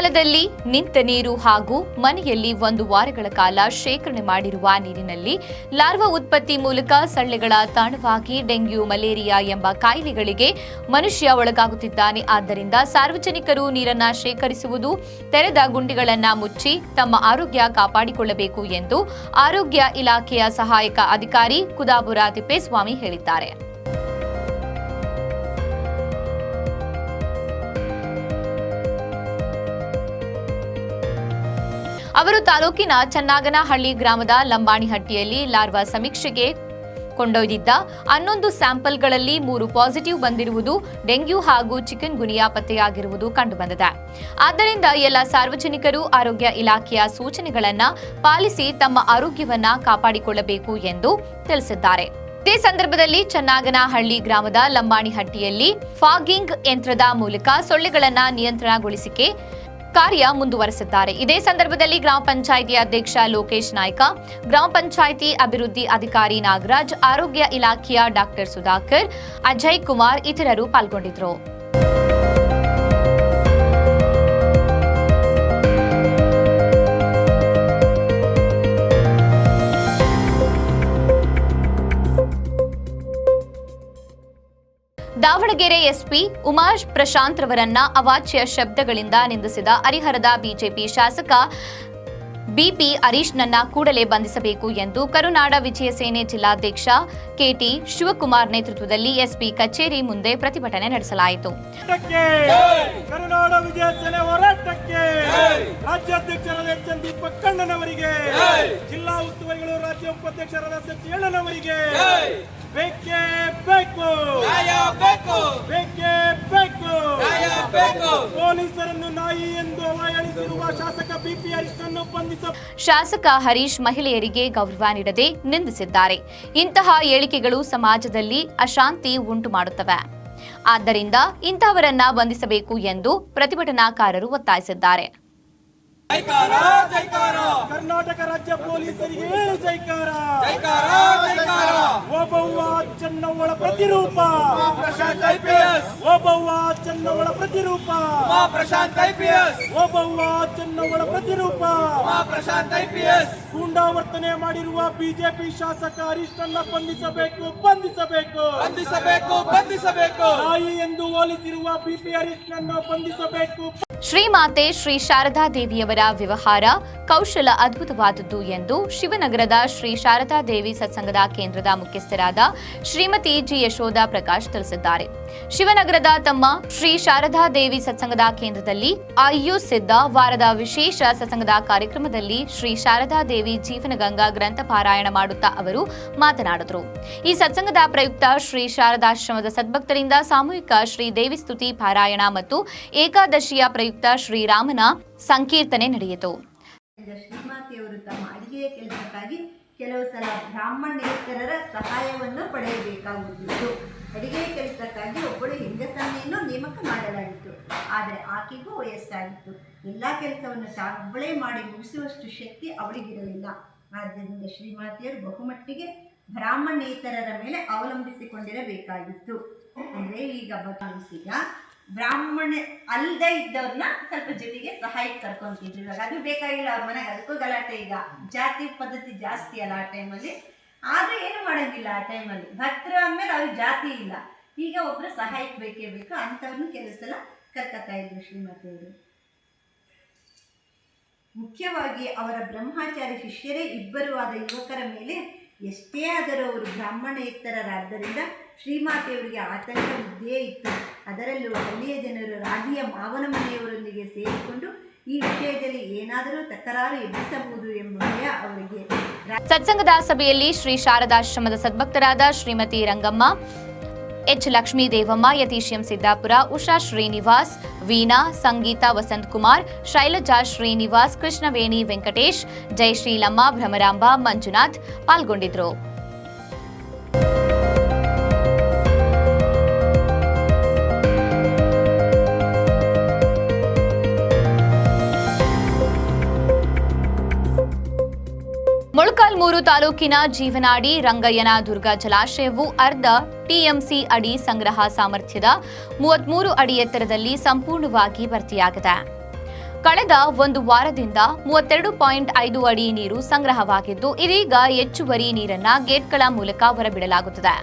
ಹೊಲದಲ್ಲಿ ನಿಂತ ನೀರು ಹಾಗೂ ಮನೆಯಲ್ಲಿ 1 ವಾರಗಳ ಕಾಲ ಶೇಖರಣೆ ಮಾಡಿರುವ ನೀರಿನಲ್ಲಿ ಲಾರ್ವಾ ಉತ್ಪತ್ತಿ ಮೂಲಕ ಸೊಳ್ಳೆಗಳ ತಾಣವಾಗಿ ಡೆಂಗ್ಯೂ, ಮಲೇರಿಯಾ ಎಂಬ ಕಾಯಿಲೆಗಳಿಗೆ ಮನುಷ್ಯ ಒಳಗಾಗುತ್ತಿದ್ದಾನೆ. ಆದ್ದರಿಂದ ಸಾರ್ವಜನಿಕರು ನೀರನ್ನು ಶೇಖರಿಸುವುದು, ತೆರೆದ ಗುಂಡಿಗಳನ್ನು ಮುಚ್ಚಿ ತಮ್ಮ ಆರೋಗ್ಯ ಕಾಪಾಡಿಕೊಳ್ಳಬೇಕು ಎಂದು ಆರೋಗ್ಯ ಇಲಾಖೆಯ ಸಹಾಯಕ ಅಧಿಕಾರಿ ಕುದಾಪುರ ತಿಪ್ಪೇಸ್ವಾಮಿ ಹೇಳಿದ್ದಾರೆ. ಅವರು ತಾಲೂಕಿನ ಚನ್ನಾಗನಹಳ್ಳಿ ಗ್ರಾಮದ ಲಂಬಾಣಿಹಟ್ಟಿಯಲ್ಲಿ ಲಾರ್ವಾ ಸಮೀಕ್ಷೆಗೆ ಕೊಂಡೊಯ್ದಿದ್ದ 11 ಸ್ಯಾಂಪಲ್ಗಳಲ್ಲಿ 3 ಪಾಸಿಟಿವ್ ಬಂದಿರುವುದು, ಡೆಂಗ್ಯೂ ಹಾಗೂ ಚಿಕನ್ ಗುನಿಯಾ ಪತ್ತೆಯಾಗಿರುವುದು ಕಂಡುಬಂದಿದೆ. ಆದ್ದರಿಂದ ಎಲ್ಲ ಸಾರ್ವಜನಿಕರು ಆರೋಗ್ಯ ಇಲಾಖೆಯ ಸೂಚನೆಗಳನ್ನು ಪಾಲಿಸಿ ತಮ್ಮ ಆರೋಗ್ಯವನ್ನ ಕಾಪಾಡಿಕೊಳ್ಳಬೇಕು ಎಂದು ತಿಳಿಸಿದ್ದಾರೆ. ಇದೇ ಸಂದರ್ಭದಲ್ಲಿ ಚನ್ನಾಗನಹಳ್ಳಿ ಗ್ರಾಮದ ಲಂಬಾಣಿಹಟ್ಟಿಯಲ್ಲಿ ಫಾಗಿಂಗ್ ಯಂತ್ರದ ಮೂಲಕ ಸೊಳ್ಳೆಗಳನ್ನು ನಿಯಂತ್ರಣಗೊಳಿಸಿಕೆ ಕಾರ್ಯ ಮುಂದುವರೆಸಿದ್ದಾರೆ. ಇದೇ ಸಂದರ್ಭದಲ್ಲಿ ಗ್ರಾಮ ಪಂಚಾಯಿತಿ ಅಧ್ಯಕ್ಷ ಲೋಕೇಶ್ ನಾಯ್ಕ, ಗ್ರಾಮ ಪಂಚಾಯಿತಿ ಅಭಿವೃದ್ಧಿ ಅಧಿಕಾರಿ ನಾಗರಾಜ್, ಆರೋಗ್ಯ ಇಲಾಖೆಯ ಡಾಕ್ಟರ್ ಸುಧಾಕರ್, ಅಜಯ್ ಕುಮಾರ್ ಇತರರು ಪಾಲ್ಗೊಂಡಿದ್ದರು. ದಾವಣಗೆರೆ ಎಸ್ಪಿ ಉಮಾಶ್ ಪ್ರಶಾಂತ್ ರವರನ್ನ ಅವಾಚ್ಯ ಶಬ್ದಗಳಿಂದ ನಿಂದಿಸಿದ ಹರಿಹರದ ಬಿಜೆಪಿ ಶಾಸಕ ಬಿಪಿ ಹರೀಶ್ನನ್ನ ಕೂಡಲೇ ಬಂಧಿಸಬೇಕು ಎಂದು ಕರುನಾಡ ವಿಜಯ ಸೇನೆ ಜಿಲ್ಲಾಧ್ಯಕ್ಷ ಕೆಟಿ ಶಿವಕುಮಾರ್ ನೇತೃತ್ವದಲ್ಲಿ ಎಸ್ಪಿ ಕಚೇರಿ ಮುಂದೆ ಪ್ರತಿಭಟನೆ ನಡೆಸಲಾಯಿತು. ಕರುನಾಡ ವಿಜಯ ಸೇನೆ ಹೋರಾಟಕ್ಕೆ ರಾಜ್ಯಾಧ್ಯಕ್ಷರಾದ ಎಚ್.ಎನ್. ದೀಪಕ್ಕಣ್ಣನವರಿಗೆ, ಜಿಲ್ಲಾ ಉಸ್ತುವಾರಿಗಳು ರಾಜ್ಯ ಉಪಾಧ್ಯಕ್ಷರಾದ ಸಚಿವಣ್ಣನವರಿಗೆ ಬೇಕೇ ಬೇಕು, ಬೇಕೇ ಬೇಕು. ಪೊಲೀಸರನ್ನು ನಾಯಿ ಎಂದು ಅವಹೇಳಿಸಿರುವ ಶಾಸಕ ಬಿಪಿ ಹರೀಶ್ನನ್ನು ಬಂಧಿಸ. ಶಾಸಕ ಹರೀಶ್ ಮಹಿಳೆಯರಿಗೆ ಗೌರವ ನೀಡದೆ ನಿಂದಿಸಿದ್ದಾರೆ. ಇಂತಹ ಹೇಳಿಕೆಗಳು ಸಮಾಜದಲ್ಲಿ ಅಶಾಂತಿ ಉಂಟು ಮಾಡುತ್ತವೆ. ಆದ್ದರಿಂದ ಇಂತಹವರನ್ನ ಬಂಧಿಸಬೇಕು ಎಂದು ಪ್ರತಿಭಟನಾಕಾರರು ಒತ್ತಾಯಿಸಿದ್ದಾರೆ. ಕರ್ನಾಟಕ ರಾಜ್ಯ ಪೊಲೀಸರಿಗೆ ಜೈಕಾರ, ಓಬವ್ವ ಚೆನ್ನವ್ವಳ ಪ್ರತಿರೂಪ, ಓಬವ್ವ ಚೆನ್ನವ್ವಳ ಪ್ರತಿರೂಪ, ಓಬವ್ವ ಚೆನ್ನವ್ವಳ ಪ್ರತಿರೂಪ. ಗೂಂಡಾವರ್ತನೆ ಮಾಡಿರುವ ಬಿಜೆಪಿ ಶಾಸಕ ಹರೀಶ್ನನ್ನ ಬಂಧಿಸಬೇಕು, ಬಂಧಿಸಬೇಕು, ಬಂಧಿಸಬೇಕು, ಬಂಧಿಸಬೇಕು. ನಾಯಿ ಎಂದು ಹೋಲಿಸಿರುವ ಬಿಪಿ ಹರೀಶ್ನನ್ನು ಬಂಧಿಸಬೇಕು. ಶ್ರೀಮಾತೆ ಶ್ರೀ ಶಾರದಾ ದೇವಿಯವರ ವ್ಯವಹಾರ ಕೌಶಲ ಅದ್ಭುತವಾದದ್ದು ಎಂದು ಶಿವನಗರದ ಶ್ರೀ ಶಾರದಾ ದೇವಿ ಸತ್ಸಂಗದ ಕೇಂದ್ರದ ಮುಖ್ಯಸ್ಥರಾದ ಶ್ರೀಮತಿ ಜಿ ಯಶೋಧ ಪ್ರಕಾಶ್ ತಿಳಿಸಿದ್ದಾರೆ. ಶಿವನಗರದ ತಮ್ಮ ಶ್ರೀ ಶಾರದಾ ದೇವಿ ಸತ್ಸಂಗದ ಕೇಂದ್ರದಲ್ಲಿ ಆಯೋಜಿಸಿದ್ದ ವಾರದ ವಿಶೇಷ ಸತ್ಸಂಗದ ಕಾರ್ಯಕ್ರಮದಲ್ಲಿ ಶ್ರೀ ಶಾರದಾ ದೇವಿ ಜೀವನಗಂಗಾ ಗ್ರಂಥ ಪಾರಾಯಣ ಮಾಡುತ್ತಾ ಅವರು ಮಾತನಾಡಿದರು. ಈ ಸತ್ಸಂಗದ ಪ್ರಯುಕ್ತ ಶ್ರೀ ಶಾರದಾಶ್ರಮದ ಸದ್ಭಕ್ತರಿಂದ ಸಾಮೂಹಿಕ ಶ್ರೀ ದೇವಿ ಸ್ತುತಿ ಪಾರಾಯಣ ಮತ್ತು ಏಕಾದಶಿಯ ಪ್ರಯುಕ್ತ ಶ್ರೀರಾಮನ ಸಂಕೀರ್ತನೆ ನಡೆಯಿತು. ಶ್ರೀಮಾತೆಯವರು ತಮ್ಮ ಅಡಿಗೆಯ ಕೆಲಸಕ್ಕಾಗಿ ಕೆಲವು ಸಲ ಬ್ರಾಹ್ಮಣೇತರರ ಸಹಾಯವನ್ನು ಪಡೆಯಬೇಕಾಗುತ್ತಿತ್ತು. ಅಡಿಗೆಯ ಕೆಲಸಕ್ಕಾಗಿ ಒಬ್ಬಳು ಹೆಂಗಸನ್ನೇನೋ ನೇಮಕ ಮಾಡಲಾಗಿತ್ತು. ಆದರೆ ಆಕೆಗೂ ವಯಸ್ಸಾಗಿತ್ತು. ಎಲ್ಲ ಕೆಲಸವನ್ನು ತಾನೊಬ್ಬಳೇ ಮಾಡಿ ಮುಗಿಸುವಷ್ಟು ಶಕ್ತಿ ಅವಳಿಗಿರಲಿಲ್ಲ. ಆದ್ದರಿಂದ ಶ್ರೀಮಾತೆಯರು ಬಹುಮಟ್ಟಿಗೆ ಬ್ರಾಹ್ಮಣೇತರರ ಮೇಲೆ ಅವಲಂಬಿಸಿಕೊಂಡಿರಬೇಕಾಗಿತ್ತು. ಅಂದರೆ ಈಗ ಬದಲಿಸಿದ ಬ್ರಾಹ್ಮಣ ಅಲ್ಲದೆ ಇದ್ದವ್ರನ್ನ ಸ್ವಲ್ಪ ಜೊತೆಗೆ ಸಹಾಯಕ್ಕೆ ಕರ್ಕೊಂತಿದ್ರು. ಇವಾಗ ಅದು ಬೇಕಾಗಿಲ್ಲ ಅವ್ರ ಮನೆಗೆ, ಅದಕ್ಕೂ ಗಲಾಟೆ. ಈಗ ಜಾತಿ ಪದ್ಧತಿ ಜಾಸ್ತಿ ಅಲ್ಲ ಆ ಟೈಮಲ್ಲಿ, ಆದರೆ ಏನು ಮಾಡೋಂಗಿಲ್ಲ. ಆ ಟೈಮಲ್ಲಿ ಭಕ್ತರು ಅಂದಮೇಲೆ ಅವ್ರಿಗೆ ಜಾತಿ ಇಲ್ಲ. ಈಗ ಒಬ್ಬರು ಸಹಾಯಕ್ಕೆ ಬೇಕೇ ಬೇಕು. ಅಂಥವ್ರನ್ನ ಕೆಲವು ಸಲ ಕರ್ಕೊತಾ ಇದ್ರು ಶ್ರೀಮತಿಯವರು. ಮುಖ್ಯವಾಗಿ ಅವರ ಬ್ರಹ್ಮಚಾರಿ ಶಿಷ್ಯರೇ ಇಬ್ಬರು ಆದ ಯುವಕರ ಮೇಲೆ ಎಷ್ಟೇ ಆದರೂ ಅವರು ಬ್ರಾಹ್ಮಣೇತರರಾದ್ದರಿಂದ ಶ್ರೀಮಾತೆಯವರಿಗೆ ಆತಂಕ ಇದ್ದೇ ಇತ್ತು. ಅದರಲ್ಲೂ ಹಳ್ಳಿಯ ಜನರು ರಾಧಿಯ ಮಾವನ ಮನೆಯವರೊಂದಿಗೆ ಸೇರಿಕೊಂಡು ಈ ವಿಷಯದಲ್ಲಿ ಏನಾದರೂ ತಕರಾರು ಎಬ್ಬಿಸಬಹುದು ಎಂಬ ಭಯ ಅವರಿಗೆ. ಸತ್ಸಂಗದ ಸಭೆಯಲ್ಲಿ ಶ್ರೀ ಶಾರದಾಶ್ರಮದ ಸದ್ಭಕ್ತರಾದ ಶ್ರೀಮತಿ ರಂಗಮ್ಮ, ಎಚ್ ಲಕ್ಷ್ಮೀ ದೇವಮ್ಮ, ಯತೀಶ್ ಎಂ ಸಿದ್ದಾಪುರ, ಉಷಾ ಶ್ರೀನಿವಾಸ್, ವೀಣಾ, ಸಂಗೀತ ವಸಂತ್ ಕುಮಾರ್, ಶೈಲಜಾ ಶ್ರೀನಿವಾಸ್, ಕೃಷ್ಣವೇಣಿ ವೆಂಕಟೇಶ್, ಜಯಶ್ರೀಲಮ್ಮ, ಭ್ರಮರಾಂಬ, ಮಂಜುನಾಥ್ ಪಾಲ್ಗೊಂಡಿದ್ದರು. ಮೊಳಕಾಲ್ಮೂರು ತಾಲೂಕಿನ ಜೀವನಾಡಿ ರಂಗಯ್ಯನ ದುರ್ಗ ಜಲಾಶಯವು ಅರ್ಧ ಟಿಎಂಸಿ ಅಡಿ ಸಂಗ್ರಹ ಸಾಮರ್ಥ್ಯದ 33 ಅಡಿ ಎತ್ತರದಲ್ಲಿ ಸಂಪೂರ್ಣವಾಗಿ ಭರ್ತಿಯಾಗಿದೆ. ಕಳೆದ ಒಂದು ವಾರದಿಂದ 32.5 ಅಡಿ ನೀರು ಸಂಗ್ರಹವಾಗಿದ್ದು ಇದೀಗ ಹೆಚ್ಚುವರಿ ನೀರನ್ನ ಗೇಟ್ಗಳ ಮೂಲಕ ಹೊರಬಿಡಲಾಗುತ್ತದೆ.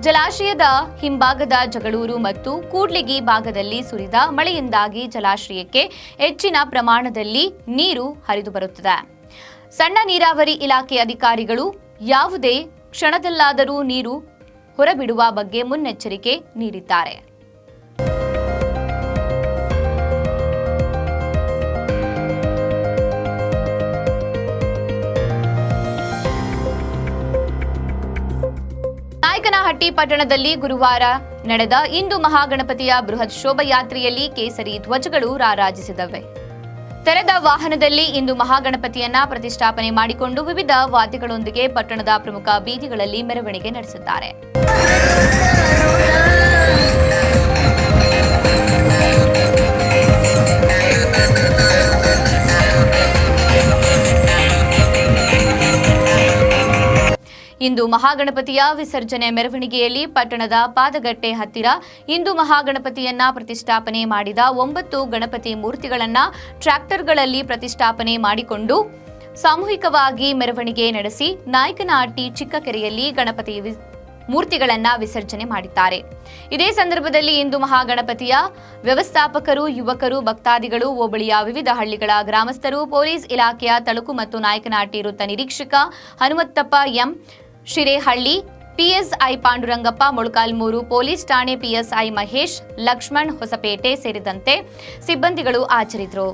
ಜಲಾಶಯದ ಹಿಂಭಾಗದ ಜಗಳೂರು ಮತ್ತು ಕೂಡ್ಲಿಗಿ ಭಾಗದಲ್ಲಿ ಸುರಿದ ಮಳೆಯಿಂದಾಗಿ ಜಲಾಶಯಕ್ಕೆ ಹೆಚ್ಚಿನ ಪ್ರಮಾಣದಲ್ಲಿ ನೀರು ಹರಿದು ಬರುತ್ತದೆ. ಸಣ್ಣ ನೀರಾವರಿ ಇಲಾಖೆ ಅಧಿಕಾರಿಗಳು ಯಾವುದೇ ಕ್ಷಣದಲ್ಲಾದರೂ ನೀರು ಹೊರಬಿಡುವ ಬಗ್ಗೆ ಮುನ್ನೆಚ್ಚರಿಕೆ ನೀಡಿದ್ದಾರೆ. ನಾಯಕನಹಟ್ಟಿ ಪಟ್ಟಣದಲ್ಲಿ ಗುರುವಾರ ನಡೆದ ಹಿಂದೂ ಮಹಾಗಣಪತಿಯ ಬೃಹತ್ ಶೋಭಾಯಾತ್ರೆಯಲ್ಲಿ ಕೇಸರಿ ಧ್ವಜಗಳು ರಾರಾಜಿಸಿದವೆ. ತೆರೆದ ವಾಹನದಲ್ಲಿ ಹಿಂದೂ ಮಹಾಗಣಪತಿಯನ್ನ ಪ್ರತಿಷ್ಠಾಪನೆ ಮಾಡಿಕೊಂಡು ವಿವಿಧ ವಾದ್ಯಗಳೊಂದಿಗೆ ಪಟ್ಟಣದ ಪ್ರಮುಖ ಬೀದಿಗಳಲ್ಲಿ ಮೆರವಣಿಗೆ ನಡೆಸಿದ್ದಾರೆ. ಇಂದು ಮಹಾಗಣಪತಿಯ ವಿಸರ್ಜನೆ ಮೆರವಣಿಗೆಯಲ್ಲಿ ಪಟ್ಟಣದ ಪಾದಗಟ್ಟೆ ಹತ್ತಿರ ಇಂದು ಮಹಾಗಣಪತಿಯನ್ನ ಪ್ರತಿಷ್ಠಾಪನೆ ಮಾಡಿದ 9 ಗಣಪತಿ ಮೂರ್ತಿಗಳನ್ನು ಟ್ರ್ಯಾಕ್ಟರ್ಗಳಲ್ಲಿ ಪ್ರತಿಷ್ಠಾಪನೆ ಮಾಡಿಕೊಂಡು ಸಾಮೂಹಿಕವಾಗಿ ಮೆರವಣಿಗೆ ನಡೆಸಿ ನಾಯಕನಹಟ್ಟಿ ಚಿಕ್ಕಕೆರೆಯಲ್ಲಿ ಗಣಪತಿ ಮೂರ್ತಿಗಳನ್ನು ವಿಸರ್ಜನೆ ಮಾಡಿದ್ದಾರೆ. ಇದೇ ಸಂದರ್ಭದಲ್ಲಿ ಇಂದು ಮಹಾಗಣಪತಿಯ ವ್ಯವಸ್ಥಾಪಕರು, ಯುವಕರು, ಭಕ್ತಾದಿಗಳು, ಹೋಬಳಿಯ ವಿವಿಧ ಹಳ್ಳಿಗಳ ಗ್ರಾಮಸ್ಥರು, ಪೊಲೀಸ್ ಇಲಾಖೆಯ ತಳುಕು ಮತ್ತು ನಾಯಕನಹಟ್ಟಿ ವೃತ್ತ ನಿರೀಕ್ಷಕ Hanumanthappa M Shirehalli, PSI Pandurangappa, Molakalmuru police ಠಾಣೆ ಪಿಎಸ್ಐ ಮಹೇಶ್, ಲಕ್ಷ್ಮಣ್ ಹೊಸಪೇಟೆ ಸೇರಿದಂತೆ ಸಿಬ್ಬಂದಿಗಳು ಹಾಜರಿದ್ದರು.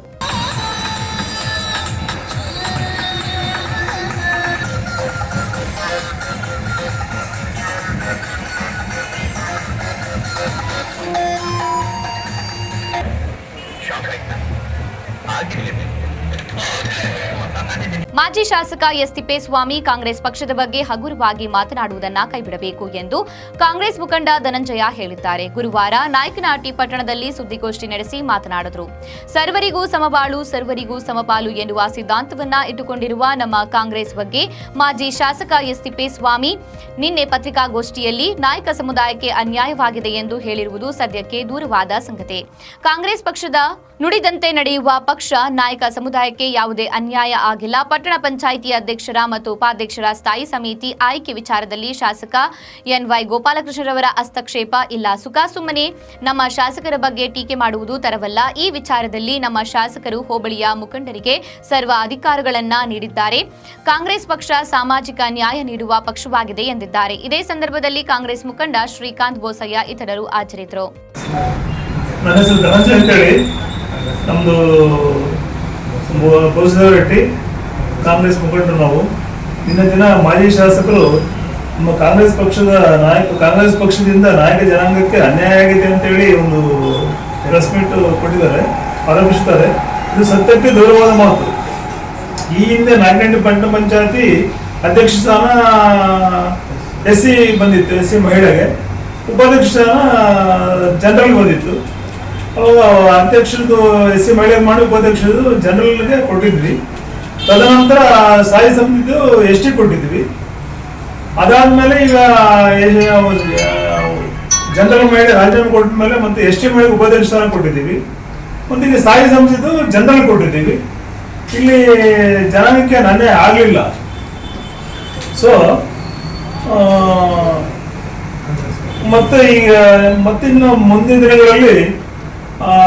ಮಾಜಿ ಶಾಸಕ ಎಸ್ ತಿಪ್ಪೇಸ್ವಾಮಿ ಕಾಂಗ್ರೆಸ್ ಪಕ್ಷದ ಬಗ್ಗೆ ಹಗುರವಾಗಿ ಮಾತನಾಡುವುದನ್ನು ಕೈಬಿಡಬೇಕು ಎಂದು ಕಾಂಗ್ರೆಸ್ ಮುಖಂಡ ಧನಂಜಯ ಹೇಳಿದ್ದಾರೆ. ಗುರುವಾರ ನಾಯಕನಹಟ್ಟಿ ಪಟ್ಟಣದಲ್ಲಿ ಸುದ್ದಿಗೋಷ್ಠಿ ನಡೆಸಿ ಮಾತನಾಡಿದರು. ಸರ್ವರಿಗೂ ಸಮಬಾಳು, ಸರ್ವರಿಗೂ ಸಮಪಾಲು ಎನ್ನುವ ಸಿದ್ಧಾಂತವನ್ನ ಇಟ್ಟುಕೊಂಡಿರುವ ನಮ್ಮ ಕಾಂಗ್ರೆಸ್ ಬಗ್ಗೆ ಮಾಜಿ ಶಾಸಕ ಎಸ್ ತಿಪ್ಪೇಸ್ವಾಮಿ ನಿನ್ನೆ ಪತ್ರಿಕಾಗೋಷ್ಠಿಯಲ್ಲಿ ನಾಯಕ ಸಮುದಾಯಕ್ಕೆ ಅನ್ಯಾಯವಾಗಿದೆ ಎಂದು ಹೇಳಿರುವುದು ಸದ್ಯಕ್ಕೆ ದೂರವಾದ ಸಂಗತಿ. ಕಾಂಗ್ರೆಸ್ ಪಕ್ಷದ ನುಡಿದಂತೆ ನಡೆಯುವ ಪಕ್ಷ. ನಾಯಕ ಸಮುದಾಯಕ್ಕೆ ಯಾವುದೇ ಅನ್ಯಾಯ ಆಗಿಲ್ಲ. ಪಟ್ಟಣ ಪಂಚಾಯಿತಿ ಅಧ್ಯಕ್ಷರ ಮತ್ತು ಉಪಾಧ್ಯಕ್ಷರ ಸ್ಥಾಯಿ ಸಮಿತಿ ಆಯ್ಕೆ ವಿಚಾರದಲ್ಲಿ ಶಾಸಕ ಎನ್ವೈ ಗೋಪಾಲಕೃಷ್ಣರವರ ಹಸ್ತಕ್ಷೇಪ ಇಲ್ಲ. ಸುಮ್ಮನೆ ನಮ್ಮ ಶಾಸಕರ ಬಗ್ಗೆ ಟೀಕೆ ಮಾಡುವುದು ತರವಲ್ಲ. ಈ ವಿಚಾರದಲ್ಲಿ ನಮ್ಮ ಶಾಸಕರು ಹೋಬಳಿಯ ಮುಖಂಡರಿಗೆ ಸರ್ವ ಅಧಿಕಾರಗಳನ್ನ ನೀಡಿದ್ದಾರೆ. ಕಾಂಗ್ರೆಸ್ ಪಕ್ಷ ಸಾಮಾಜಿಕ ನ್ಯಾಯ ನೀಡುವ ಪಕ್ಷವಾಗಿದೆ ಎಂದಿದ್ದಾರೆ. ಇದೇ ಸಂದರ್ಭದಲ್ಲಿ ಕಾಂಗ್ರೆಸ್ ಮುಖಂಡ ಶ್ರೀಕಾಂತ್ ಬೋಸಯ್ಯ ಇತರರು ಹಾಜರಿದ್ದರು. ನಮ್ಮದು ಬೋಸದವರಟ್ಟಿ ಕಾಂಗ್ರೆಸ್ ಮುಖಂಡರು ನಾವು. ದಿನ ಮಾಜಿ ಶಾಸಕರು ನಮ್ಮ ಕಾಂಗ್ರೆಸ್ ಪಕ್ಷದ ಕಾಂಗ್ರೆಸ್ ಪಕ್ಷದಿಂದ ನಾಯಕ ಜನಾಂಗಕ್ಕೆ ಅನ್ಯಾಯ ಆಗಿದೆ ಅಂತೇಳಿ ಒಂದು ಪ್ರೆಸ್ ಮೀಟ್ ಕೊಟ್ಟಿದ್ದಾರೆ, ಆರೋಪಿಸುತ್ತಾರೆ. ಇದು ಸತ್ಯಕ್ಕೆ ದೂರವಾದ ಮಾತು. ಈ ಹಿಂದೆ ನಾಯಕನಹಟ್ಟಿ ಪಟ್ಟಣ ಪಂಚಾಯತಿ ಅಧ್ಯಕ್ಷ ಸ್ಥಾನ ಎಸ್ ಸಿ ಮಹಿಳೆಗೆ, ಉಪಾಧ್ಯಕ್ಷ ಸ್ಥಾನ ಜನರಲ್ ಬಂದಿತ್ತು. ಅಧ್ಯಕ್ಷರದು ಎಸ್ ಸಿ ಮಹಿಳೆಗೆ ಮಾಡಿ ಉಪಾಧ್ಯಕ್ಷರದು ಜನರಲ್ಗೆ ಕೊಟ್ಟಿದ್ವಿ. ತದನಂತರ ಸ್ಥಾಯಿ ಸಮಿತಿದು ಎಸ್ ಟಿ ಕೊಟ್ಟಿದ್ವಿ. ಅದಾದ್ಮೇಲೆ ಈಗ ಜನರಲ್ ಮಹಿಳೆ ರಾಜೀನಾಮೆ ಕೊಟ್ಟ ಮೇಲೆ ಮತ್ತೆ ಎಸ್ ಟಿ ಮಹಿಳೆಗೆ ಉಪಾಧ್ಯಕ್ಷ ಸ್ಥಾನ ಕೊಟ್ಟಿದ್ದೀವಿ. ಮತ್ತು ಈಗ ಸ್ಥಾಯಿ ಸಮಿತಿದು ಜನರಲ್ ಕೊಟ್ಟಿದ್ದೀವಿ. ಇಲ್ಲಿ ಜನಾಂಗಕ್ಕೆ ನಾನೇ ಆಗಲಿಲ್ಲ. ಸೊ ಮತ್ತೆ ಈಗ ಮತ್ತಿನ್ನು ಮುಂದಿನ ದಿನಗಳಲ್ಲಿ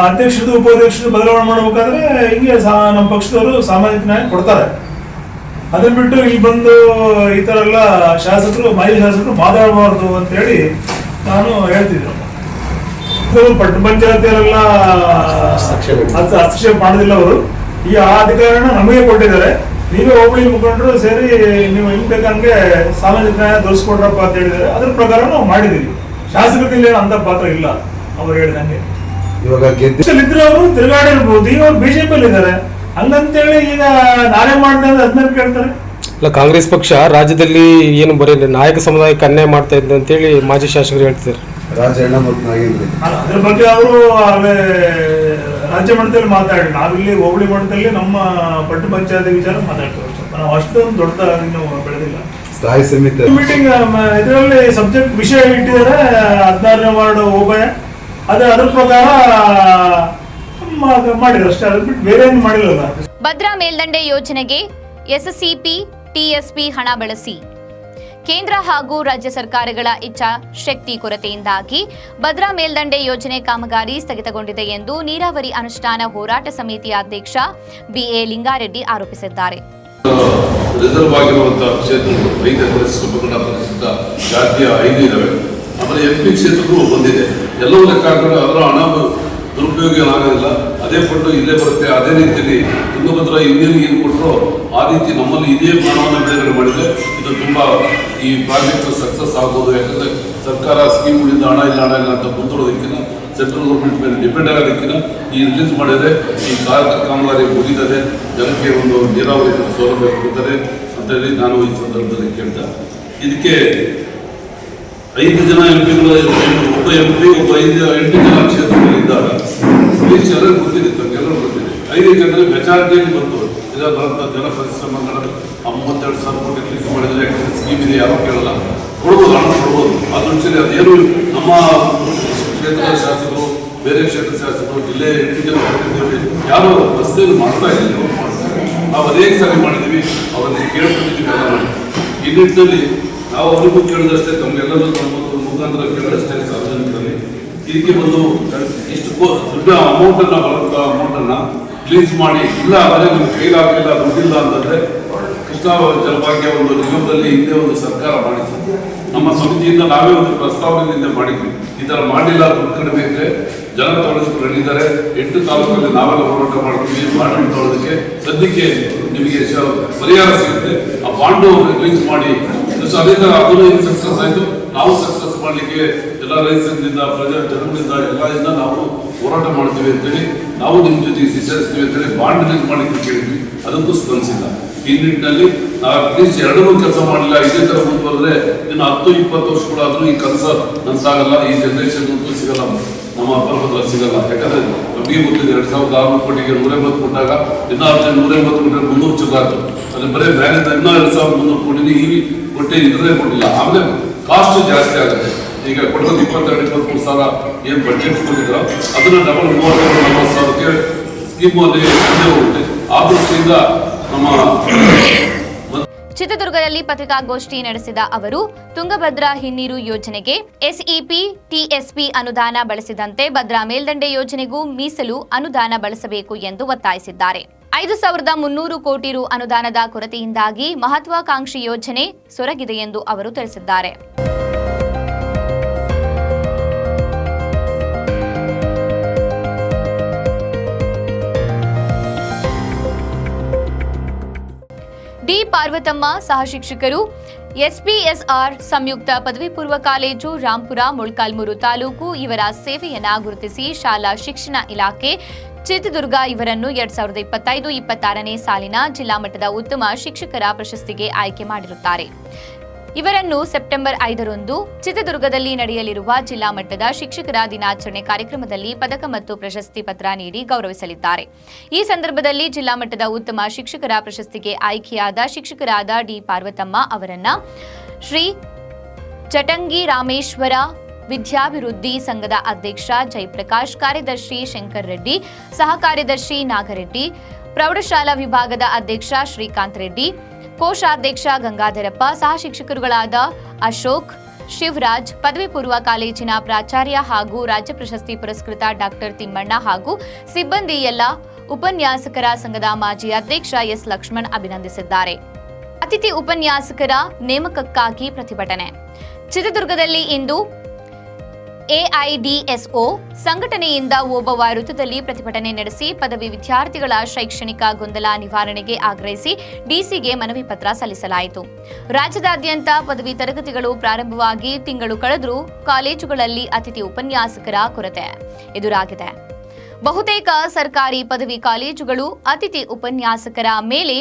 ಅಧ್ಯಕ್ಷರು ಉಪಾಧ್ಯಕ್ಷರು ಬದಲಾವಣೆ ಮಾಡಬೇಕಾದ್ರೆ ಹಿಂಗೆ ನಮ್ಮ ಪಕ್ಷದವರು ಸಾಮಾಜಿಕ ನ್ಯಾಯ ಕೊಡ್ತಾರೆ. ಅದನ್ನ ಬಿಟ್ಟು ಇಲ್ಲಿ ಬಂದು ಈ ತರ ಎಲ್ಲ ಶಾಸಕರು, ಮಾಜಿ ಶಾಸಕರು ಮಾತಾಡಬಾರ್ದು ಅಂತೇಳಿ ನಾನು ಹೇಳ್ತಿದ್ದೆ. ಪಟ್ಟಣ ಪಂಚಾಯತಿಯಲ್ಲೆಲ್ಲ ಹಸ್ತಕ್ಷೇಪ ಮಾಡೋದಿಲ್ಲ ಅವರು. ಈ ಅಧಿಕಾರನ ನಮಗೆ ಕೊಟ್ಟಿದ್ದಾರೆ. ನೀವೇ ಹೋಬಳಿ ಮುಖಂಡರು ಸೇರಿ ನೀವು ಹೆಂಗ್ ಬೇಕಂಗೆ ಸಾಮಾಜಿಕ ನ್ಯಾಯ ತೋರಿಸ್ಕೊಡ್ರಪ್ಪ ಅಂತ ಹೇಳಿದ್ದಾರೆ. ಅದ್ರ ಪ್ರಕಾರ ನಾವು ಮಾಡಿದೀವಿ. ಶಾಸಕರಲ್ಲಿ ಅಂತ ಪಾತ್ರ ಇಲ್ಲ. ಅವ್ರು ಹೇಳಿದಂಗೆ ಇವಾಗ ಗೆದ್ದಿದ್ರೆ ಅವರು ತಿರುಗಾಡಿರ್ಬೋದು. ಈಗ ಅವ್ರು ಬಿಜೆಪಿಯಲ್ಲಿ ಇದ್ದಾರೆ. ಹಂಗಂತೇಳಿ ಈಗ ನಾನೇ ಮಾಡಿದೆ ಅಂದ್ರೆ ಅದನ್ನ ಕೇಳ್ತಾರೆ. ಅಲ್ಲ, ಕಾಂಗ್ರೆಸ್ ಪಕ್ಷ ರಾಜ್ಯದಲ್ಲಿ ಏನು ಬರೀ ನಾಯಕ ಸಮುದಾಯಕ್ಕೆ ಅನ್ಯಾಯ ಮಾಡ್ತಾ ಇದ್ದ ಅಂತೇಳಿ ಮಾಜಿ ಶಾಸಕರು ಹೇಳ್ತಿದ್ದಾರೆ. ಅದ್ರ ಬಗ್ಗೆ ಅವರು ರಾಜ್ಯ ಮಟ್ಟದಲ್ಲಿ ಮಾತಾಡಿ, ನಾವಿಲ್ಲಿ ಹೋಬಳಿ ಮಟ್ಟದಲ್ಲಿ ನಮ್ಮ ಪಟ್ಟಣ ಪಂಚಾಯತಿ ವಿಚಾರ ಮಾತಾಡ್ತೀವಿ. ನಾವು ಅಷ್ಟೊಂದು ದೊಡ್ಡ ಇನ್ನು ಬೆಳೆದಿಲ್ಲ. ಸ್ಥಾಯಿ ಸಮಿತಿ ಮೀಟಿಂಗ್ ಇದರಲ್ಲಿ ಸಬ್ಜೆಕ್ಟ್ ವಿಷಯ ಇಟ್ಟಿದ್ದಾರೆ. 16ನೇ ವಾರ್ಡ್ ಹೋಬಳಿ. ಅದ್ರ ಪ್ರಕಾರ ಮಾಡಿದ್ರು ಅಷ್ಟೇ, ಅದು ಬಿಟ್ಟು ಬೇರೆ ಏನು ಮಾಡಿಲ್ಲ. ಭದ್ರಾ ಮೇಲ್ದಂಡೆ ಯೋಜನೆಗೆ ಎಸ್ಸಿಪಿ ಟಿಎಸ್ಪಿ ಹಣ ಬಳಸಿ ಕೇಂದ್ರ ಹಾಗೂ ರಾಜ್ಯ ಸರ್ಕಾರಗಳ ಇಚ್ಛಾಶಕ್ತಿ ಕೊರತೆಯಿಂದಾಗಿ ಭದ್ರಾ ಮೇಲ್ದಂಡೆ ಯೋಜನೆ ಕಾಮಗಾರಿ ಸ್ಥಗಿತಗೊಂಡಿದೆ ಎಂದು ನೀರಾವರಿ ಅನುಷ್ಠಾನ ಹೋರಾಟ ಸಮಿತಿಯ ಅಧ್ಯಕ್ಷ ಬಿಎ ಲಿಂಗಾರೆಡ್ಡಿ ಆರೋಪಿಸಿದ್ದಾರೆ. ರಿಸರ್ವ್ ಆಗಿರುವಂತಹ ಕ್ಷೇತ್ರಗಳು 5 ಪರಿಶಿಷ್ಟ ಪಂಗಡ ಪರಿಶಿಷ್ಟ ಜಾತಿಯ 5 ಇದಾವೆ. ಆಮೇಲೆ MP ಕ್ಷೇತ್ರಗಳು ಬಂದಿದೆ. ಎಲ್ಲವೂ ಲೆಕ್ಕ ಹಾಕಿದ್ರೆ ಅದರ ಹಣ ದುರುಪಯೋಗ ಆಗೋದಿಲ್ಲ. ಅದೇ ಫಂಡ್ ಇಲ್ಲೇ ಬರುತ್ತೆ. ಅದೇ ರೀತಿಯಲ್ಲಿ ತುಂಗಭದ್ರಾ ಇನ್ನೇನು ಏನು ಕೊಟ್ಟರು ಆ ರೀತಿ ನಮ್ಮಲ್ಲಿ ಇದೇ ಹಣವನ್ನು ಬಿಡುಗಡೆ ಮಾಡಿದರೆ ಇದು ತುಂಬ ಈ ಪ್ರಾಜೆಕ್ಟ್ ಸಕ್ಸಸ್ ಆಗ್ಬೋದು. ಯಾಕಂದರೆ ಸರ್ಕಾರ ಸ್ಕೀಮ್ಗಳಿಂದ ಹಣ ಇಲ್ಲ ಅಂತ ಮುಂದೂಡೋದಕ್ಕಿಂತ ಸೆಂಟ್ರಲ್ ಗೌರ್ಮೆಂಟ್ ಮೇಲೆ ಡಿಪೆಂಡ್ ಆಗೋದಕ್ಕಿಂತ ಈ ರಿಲೀಸ್ ಮಾಡಿದರೆ ಈ ಕಾಮಗಾರಿ ಮುಗಿದರೆ ಜನಕ್ಕೆ ಒಂದು ನೀರಾವರಿ ಸೌಲಭ್ಯ ಕೊಡ್ತಾರೆ ಅಂತೇಳಿ ನಾನು ಈ ಸಂದರ್ಭದಲ್ಲಿ ಕೇಳ್ತಾ, ಇದಕ್ಕೆ 5 ಜನ MP ಒಬ್ಬ MP ಒಬ್ಬ 8 ಜನ ಕ್ಷೇತ್ರಗಳಿದ್ದಾಗ ಎಲ್ಲರೂ ಗೊತ್ತಿದೆ, ತಮಗೆಲ್ಲರೂ ಗೊತ್ತಿದೆ. 5 ಜನರಲ್ಲಿ ಮೆಜಾರಿಟಿಯಲ್ಲಿ ಬಂತು ಇದರ ಬರಂತ ಜನಪರಿಶ್ರಮ ಮಂಗಳ 32,000 ಕೋಟಿ ರಿಲೀಸ್ ಮಾಡಿದರೆ ಸ್ಕೀಮ್ ಇದೆ, ಯಾರು ಕೇಳಲ್ಲ, ಕೊಡ್ಬೋದು, ಹಣ ಕೊಡ್ಬೋದು. ಆ ದೃಷ್ಟಿಯಲ್ಲಿ ಅದೇನು ನಮ್ಮ ಕ್ಷೇತ್ರದ ಶಾಸಕರು ಬೇರೆ ಕ್ಷೇತ್ರ ಶಾಸಕರು ಜಿಲ್ಲೆ 8 ಜನ ಯಾರು ರಸ್ತೆಯಲ್ಲಿ ಮಾಡ್ತಾ ಇಲ್ಲ, ನಾವು ಅದೇ ಸಾರಿ ಮಾಡಿದ್ದೀವಿ, ಅವರಲ್ಲಿ ಕೇಳ್ಕೊಂಡಿದ್ದೀವಿ, ಎಲ್ಲ ಮಾಡಿದ್ವಿ. ಈ ನಿಟ್ಟಿನಲ್ಲಿ ನಾವು ಅವರಿಗೂ ಕೇಳಿದಷ್ಟೇ, ತಮಗೆಲ್ಲರೂ ನಮ್ಮ ಮುಖಾಂತರ ಕೇಳಿದಷ್ಟೇ ಸಾರ್ವಜನಿಕರಲ್ಲಿ ಇದಕ್ಕೆ ಬಂದು ಇಷ್ಟು ದುಡ್ಡು ಅಮೌಂಟನ್ನು ಬರುವಂಥ ಅಮೌಂಟನ್ನು ರಿಲೀಸ್ ಮಾಡಿ, ಇಲ್ಲ ಆದರೆ ನಿಮ್ಗೆ ಕೈಲಾಗಲಿಲ್ಲ ದುಡ್ಡಿಲ್ಲ ಅಂತಂದರೆ ಕೃಷ್ಣಾ ಜಲಭಾಗ್ಯ ಒಂದು ನಿಗಮದಲ್ಲಿ ಹಿಂದೆ ಒಂದು ಸರ್ಕಾರ ಮಾಡಿತ್ತು. ನಮ್ಮ ಸಮಿತಿಯಿಂದ ನಾವೇ ಒಂದು ಪ್ರಸ್ತಾವನೆಯಿಂದ ಮಾಡಿದ್ವಿ. ಈ ಥರ ಮಾಡಲಿಲ್ಲ, ದುಡ್ಡು ಕಡಿಮೆ ಇದ್ದರೆ ಜನ ತೊಳೆದುಕೊಂಡಿದ್ದಾರೆ. 8 ತಾಲೂಕಲ್ಲಿ ನಾವೆಲ್ಲ ಹೋರಾಟ ಮಾಡ್ತೀವಿ. ಬಾಂಡ್ ತೊಳೆದಕ್ಕೆ ಸದ್ಯಕ್ಕೆ ನಿಮಗೆ ಪರಿಹಾರ ಸಿಗುತ್ತೆ. ಆ ಬಾಂಡು ರಿಲೀಸ್ ಮಾಡಿ ಅದೇ ಥರ ಅದನ್ನು ಏನು ಸಕ್ಸಸ್ ಆಯಿತು, ನಾವು ಸಕ್ಸಸ್ ಮಾಡಲಿಕ್ಕೆ ಎಲ್ಲ ರೈತರಿಂದ ಜನಗಳಿಂದ ಎಲ್ಲರಿಂದ ನಾವು ಹೋರಾಟ ಮಾಡ್ತೀವಿ ಅಂತೇಳಿ ನಾವು ನಿಮ್ಮ ಜೊತೆ ಸೇರಿಸ್ತೀವಿ ಅಂತೇಳಿ ಬಾಂಡ್ ರಿಲೀಸ್ ಮಾಡಲಿಕ್ಕೆ ಕೇಳಿದ್ವಿ. ಅದಕ್ಕೂ ಸ್ಪಂದಿಸಿಲ್ಲ. ಈ ನಿಟ್ಟಿನಲ್ಲಿ ನಾವು ಅಟ್ಲೀಸ್ಟ್ 2 ಕೆಲಸ ಮಾಡಲಿಲ್ಲ. ಇದೇ ಥರ ಮುಂದುವರೆದ್ರೆ ಇನ್ನು 10-20 ವರ್ಷಗಳಾದರೂ ಈ ಕೆಲಸ ನನಸಾಗಲ್ಲ. ಈ ಜನರೇಷನ್ ಅಂತೂ ಸಿಗಲ್ಲ, ನಮ್ಮ ಅಪರಭದ್ರ ಸಿಗಲ್ಲ. ಯಾಕಂದರೆ ನಮಗೆ ಗೊತ್ತಿದೆ 2,600 ಕೋಟಿಗೆ 180 ಕೊಟ್ಟಾಗ ಇನ್ನೂ 180 ಕೊಟ್ಟರೆ 300 ಚಿಲ್ಲಾಯಿತು. ಅಲ್ಲಿ ಬರೀ ಬ್ಯಾನಿಂದ ಇನ್ನೂ 2,300 ಕೋಟಿನ ಈ ಕೊಟ್ಟೆ ಇದರೇ ಕೊಟ್ಟಿಲ್ಲ. ಆಮೇಲೆ ಕಾಸ್ಟ್ ಜಾಸ್ತಿ ಆಗುತ್ತೆ. ಈಗ ಕೊಟ್ಟದ್ದು 22-23 ಸಾವಿರ ಏನು ಬಡ್ಜೆಟ್ ಕೊಟ್ಟಿದ್ರು ಅದನ್ನು ಡಬಲ್ 30-40 ಸಾವಿರಕ್ಕೆ ಸ್ಕೀಮಲ್ಲಿ ಹೋಗುತ್ತೆ. ಆ ದೃಷ್ಟಿಯಿಂದ ನಮ್ಮ ಚಿತ್ರದುರ್ಗದಲ್ಲಿ ಪತ್ರಿಕಾಗೋಷ್ಠಿ ನಡೆಸಿದ ಅವರು ತುಂಗಭದ್ರಾ ಹಿನ್ನೀರು ಯೋಜನೆಗೆ ಎಸ್ಇಪಿ ಟಿಎಸ್ಪಿ ಅನುದಾನ ಬಳಸಿದಂತೆ ಭದ್ರಾ ಮೇಲ್ದಂಡೆ ಯೋಜನೆಗೂ ಮೀಸಲು ಅನುದಾನ ಬಳಸಬೇಕು ಎಂದು ಒತ್ತಾಯಿಸಿದ್ದಾರೆ. 5,300 ಕೋಟಿ ರು ಅನುದಾನದ ಕೊರತೆಯಿಂದಾಗಿ ಮಹತ್ವಾಕಾಂಕ್ಷಿ ಯೋಜನೆ ಸೊರಗಿದೆ ಎಂದು ಅವರು ತಿಳಿಸಿದ್ದಾರೆ. ಡಿ ಪಾರ್ವತಮ್ಮ ಸಹ ಶಿಕ್ಷಕರು, ಎಸ್ಪಿಎಸ್ಆರ್ ಸಂಯುಕ್ತ ಪದವಿ ಪೂರ್ವ ಕಾಲೇಜು ರಾಂಪುರ ಮೊಳಕಾಲ್ಮೂರು ತಾಲೂಕು ಇವರ ಸೇವೆಯನ್ನ ಗುರುತಿಸಿ ಶಾಲಾ ಶಿಕ್ಷಣ ಇಲಾಖೆ ಚಿತ್ರದುರ್ಗ ಇವರನ್ನು 2025-26ನೇ ಸಾಲಿನ ಜಿಲ್ಲಾ ಮಟ್ಟದ ಉತ್ತಮ ಶಿಕ್ಷಕರ ಪ್ರಶಸ್ತಿಗೆ ಆಯ್ಕೆ ಮಾಡಿರುತ್ತಾರೆ. ಇವರನ್ನು ಸೆಪ್ಟೆಂಬರ್ 5ರಂದು ಚಿತ್ರದುರ್ಗದಲ್ಲಿ ನಡೆಯಲಿರುವ ಜಿಲ್ಲಾ ಮಟ್ಟದ ಶಿಕ್ಷಕರ ದಿನಾಚರಣೆ ಕಾರ್ಯಕ್ರಮದಲ್ಲಿ ಪದಕ ಮತ್ತು ಪ್ರಶಸ್ತಿ ಪತ್ರ ನೀಡಿ ಗೌರವಿಸಲಿದ್ದಾರೆ. ಈ ಸಂದರ್ಭದಲ್ಲಿ ಜಿಲ್ಲಾ ಮಟ್ಟದ ಉತ್ತಮ ಶಿಕ್ಷಕರ ಪ್ರಶಸ್ತಿಗೆ ಆಯ್ಕೆಯಾದ ಶಿಕ್ಷಕರಾದ ಡಿ ಪಾರ್ವತಮ್ಮ ಅವರನ್ನ ಶ್ರೀ ಚಟಂಗಿ ರಾಮೇಶ್ವರ ವಿದ್ಯಾಭಿವೃದ್ಧಿ ಸಂಘದ ಅಧ್ಯಕ್ಷ ಜಯಪ್ರಕಾಶ್, ಕಾರ್ಯದರ್ಶಿ ಶಂಕರ್ ರೆಡ್ಡಿ, ಸಹ ಕಾರ್ಯದರ್ಶಿ ನಾಗರೆಡ್ಡಿ, ಪ್ರೌಢಶಾಲಾ ವಿಭಾಗದ ಅಧ್ಯಕ್ಷ ಶ್ರೀಕಾಂತ್ ರೆಡ್ಡಿ, ಕೋಶಾಧ್ಯಕ್ಷ ಗಂಗಾಧರಪ್ಪ, ಸಹ ಶಿಕ್ಷಕರುಗಳಾದ ಅಶೋಕ್, ಶಿವರಾಜ್, ಪದವಿ ಪೂರ್ವ ಕಾಲೇಜಿನ ಪ್ರಾಚಾರ್ಯ ಹಾಗೂ ರಾಜ್ಯ ಪ್ರಶಸ್ತಿ ಪುರಸ್ಕೃತ ಡಾಕ್ಟರ್ ತಿಮ್ಮಣ್ಣ ಹಾಗೂ ಸಿಬ್ಬಂದಿ ಎಲ್ಲ ಉಪನ್ಯಾಸಕರ ಸಂಘದ ಮಾಜಿ ಅಧ್ಯಕ್ಷ ಎಸ್ ಲಕ್ಷ್ಮಣ್ ಅಭಿನಂದಿಸಿದ್ದಾರೆ. ಅತಿಥಿ ಉಪನ್ಯಾಸಕರ ನೇಮಕಕ್ಕಾಗಿ ಪ್ರತಿಭಟನೆ. ಚಿತ್ರದುರ್ಗದಲ್ಲಿ ಇಂದು ಎಐಡಿಎಸ್ಒ ಸಂಘಟನೆಯಿಂದ ಓಬವ್ವ ವೃತ್ತದಲ್ಲಿ ಪ್ರತಿಭಟನೆ ನಡೆಸಿ ಪದವಿ ವಿದ್ಯಾರ್ಥಿಗಳ ಶೈಕ್ಷಣಿಕ ಗೊಂದಲ ನಿವಾರಣೆಗೆ ಆಗ್ರಹಿಸಿ ಡಿಸಿಗೆ ಮನವಿ ಪತ್ರ ಸಲ್ಲಿಸಲಾಯಿತು. ರಾಜ್ಯದಾದ್ಯಂತ ಪದವಿ ತರಗತಿಗಳು ಪ್ರಾರಂಭವಾಗಿ ತಿಂಗಳು ಕಳೆದರೂ ಕಾಲೇಜುಗಳಲ್ಲಿ ಅತಿಥಿ ಉಪನ್ಯಾಸಕರ ಕೊರತೆ ಎದುರಾಗಿದೆ. ಬಹುತೇಕ ಸರ್ಕಾರಿ ಪದವಿ ಕಾಲೇಜುಗಳು ಅತಿಥಿ ಉಪನ್ಯಾಸಕರ ಮೇಲೆ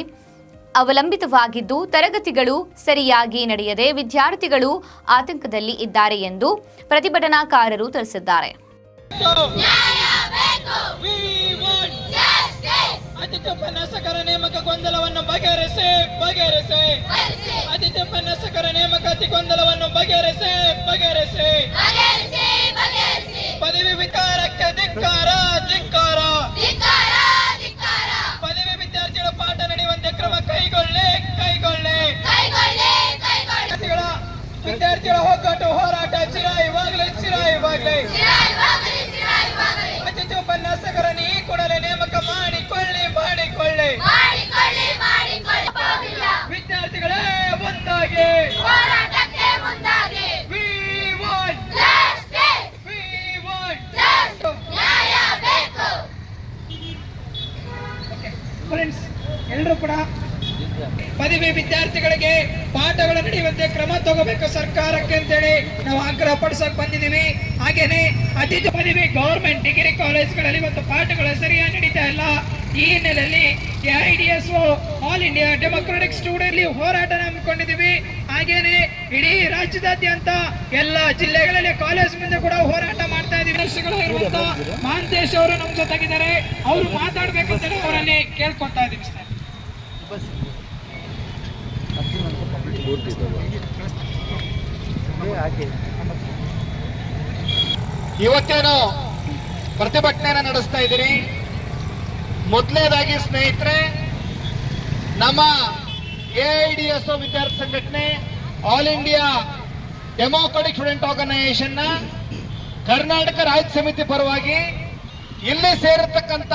ಅವಲಂಬಿತವಾಗಿದ್ದು ತರಗತಿಗಳು ಸರಿಯಾಗಿ ನಡೆಯದೆ ವಿದ್ಯಾರ್ಥಿಗಳು ಆತಂಕದಲ್ಲಿ ಇದ್ದಾರೆ ಎಂದು ಪ್ರತಿಭಟನಾಕಾರರು ತಿಳಿಸಿದ್ದಾರೆ. ಅತಿಥಿ ಉಪನ್ಯಾಸಕರ ನೇಮಕ ಗೊಂದಲವನ್ನು ಬಗೆಹರಿಸಿ ಅತಿಥಿ ಉಪನ್ಯಾಸಕರ ನೇಮಕಾತಿ ಗೊಂದಲವನ್ನು ಬಗೆಹರಿಸಿ ಪದವಿ ವಿಕಾರಕ್ಕೆ ಧಿಕ್ಕಾರ ಸ್ಥಿರವಾಗಲಿ. ಅತಿಥಿ ಉಪನ್ಯಾಸಕರನ್ನು ಈ ಕೂಡಲೇ ನೇಮಕ ಮಾಡಿಕೊಳ್ಳಿ. ವಿದ್ಯಾರ್ಥಿಗಳೇ ಒಂದಾಗಿ. We want. ಫ್ರೆಂಡ್ಸ್, ಎಲ್ಲರೂ ಕೂಡ ಪದವಿ ವಿದ್ಯಾರ್ಥಿಗಳಿಗೆ ಪಾಠಗಳು ನಡೆಯುವಂತೆ ಕ್ರಮ ತಗೋಬೇಕು ಸರ್ಕಾರಕ್ಕೆ ಅಂತೇಳಿ ನಾವು ಆಗ್ರಹ ಪಡಿಸಕ್ ಬಂದಿದ್ದೀವಿ. ಹಾಗೇನೆ ಅತಿಥಿ ಪದವಿ ಗವರ್ಮೆಂಟ್ ಡಿಗ್ರಿ ಕಾಲೇಜ್ಗಳಲ್ಲಿ ಇವತ್ತು ಪಾಠಗಳು ಸರಿಯಾಗಿ ನಡೀತಾ ಇಲ್ಲ. ಈ ಹಿನ್ನೆಲೆಯಲ್ಲಿ AIDSO all India Democratic student ಹೋರಾಟ ಹಮ್ಮಿಕೊಂಡಿದ್ದೀವಿ. ಹಾಗೇನೆ ಇಡೀ ರಾಜ್ಯದಾದ್ಯಂತ ಎಲ್ಲ ಜಿಲ್ಲೆಗಳಲ್ಲಿ ಕಾಲೇಜ್ ಮುಂದೆ ಕೂಡ ಹೋರಾಟ ಮಾಡ್ತಾ ಇದ್ದೀವಿ. ಇರುವಂತ ಮಹಾಂತೇಶ್ ಅವರು ನಮ್ಮ ಜೊತೆಗಿದ್ದಾರೆ, ಅವರು ಮಾತಾಡ್ಬೇಕಂತೇಳಿ ಅವರಲ್ಲಿ ಕೇಳ್ಕೊತಾ ಇದ್ದೀವಿ ಸರ್. ಇವತ್ತೇನು ಪ್ರತಿಭಟನೆಯನ್ನು ನಡೆಸ್ತಾ ಇದ್ದೀರಿ? ಮೊದಲನೇದಾಗಿ ಸ್ನೇಹಿತರೆ, ನಮ್ಮ AIDSO ವಿದ್ಯಾರ್ಥಿ ಸಂಘಟನೆ All India Democratic Student Organisation ನ ಕರ್ನಾಟಕ ರಾಜ್ಯ ಸಮಿತಿ ಪರವಾಗಿ ಇಲ್ಲಿ ಸೇರಿರ್ತಕ್ಕಂಥ